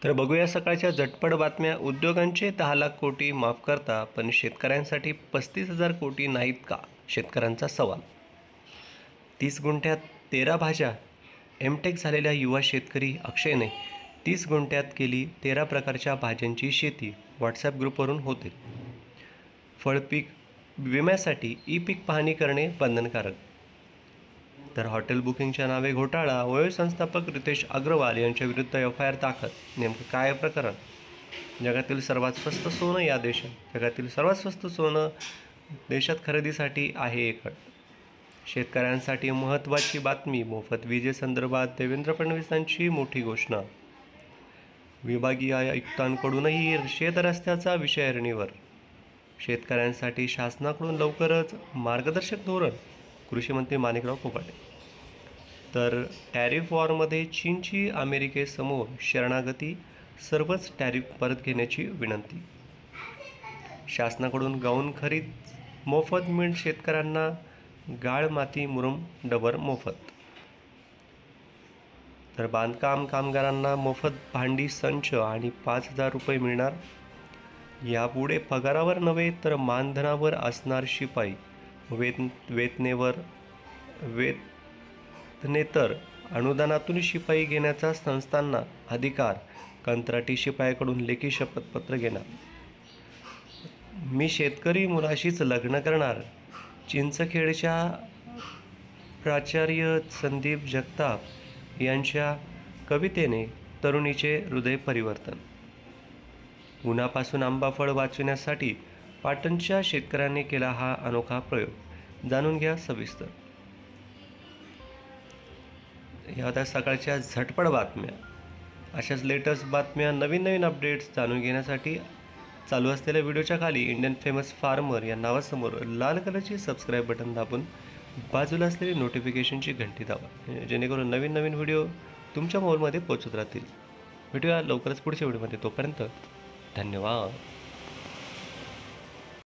तर बघूया सकाळच्या झटपट बातम्या. उद्योगांचे 10 लाख कोटी माफ करता, पण शेतकऱ्यांसाठी 35,000 कोटी नाहीत का? शेतकऱ्यांचा सवाल. 30 गुंठ्यात 13 भाज्या. एमटेक झालेल्या युवा शेतकरी अक्षयने 30 गुंठ्यात केली 13 प्रकारच्या भाज्यांची शेती. व्हॉट्सॲप ग्रुपवरून होते. फळपीक विम्यासाठी ई पीक पाहणी करणे बंधनकारक. तर हॉटेल बुकिंगच्या नावे घोटाळा. ओयो संस्थापक रितेश अग्रवाल यांच्याविरुद्ध FIR दाखल. नेमकं काय प्रकरण? जगातील सर्वात स्वस्त सोनं या देशात. जगातील सर्वात स्वस्त सोनं देशात खरेदीसाठी आहे एक अट. शेतकऱ्यांसाठी महत्त्वाची बातमी. मोफत विजेसंदर्भात देवेंद्र फडणवीसांची मोठी घोषणा. विभागीय आयुक्तांकडूनही शेतरस्त्याचा विषय ऐरणीवर. शेतकऱ्यांसाठी शासनाकडून लवकरच मार्गदर्शक धोरण. कृषीमंत्री माणिकराव कोकाटे. तर टॅरिफ वॉरमध्ये चीनची अमेरिकेसमोर शरणागती. सर्वच टॅरिफ परत घेण्याची विनंती. शासनाकडून गहू खरीद मोफत. शेतकऱ्यांना गाळ, माती, मुरुम, डबर मोफत. तर बांधकाम कामगारांना मोफत भांडी संच आणि 5,000 रुपये मिळणार. यापुढे पगारावर नव्हे तर मानधनावर असणार शिपाई. वेतनेतर अनुदानातून शिपाई घेण्याचा संस्थांना अधिकार. कंत्राटी शिपायाकडून लेखी शपथपत्र घेणार. मी शेतकरी मुलाशीच लग्न करणार. चिंचखेडच्या प्राचार्य संदीप जगताप यांच्या कवितेने तरुणीचे हृदय परिवर्तन. उन्हापासून आंबाफळ वाचवण्यासाठी पाटणच्या शेतकऱ्यांनी केला हा अनोखा प्रयोग. जाणून घ्या सविस्तर. या होत्या सकाळच्या झटपट बातम्या. अशाच लेटेस्ट बातम्या, नवीन अपडेट्स जाणून घेण्यासाठी चालू असलेल्या व्हिडिओच्या खाली इंडियन फेमस फार्मर या नावासमोर लाल कलरची सबस्क्राईब बटन दाबून बाजूला असलेली नोटिफिकेशनची घंटी दाबा, जेणेकरून नवीन व्हिडिओ तुमच्या मोबाईलमध्ये पोहोचत राहतील. भेटूया लवकरच पुढच्या व्हिडिओमध्ये. तोपर्यंत धन्यवाद.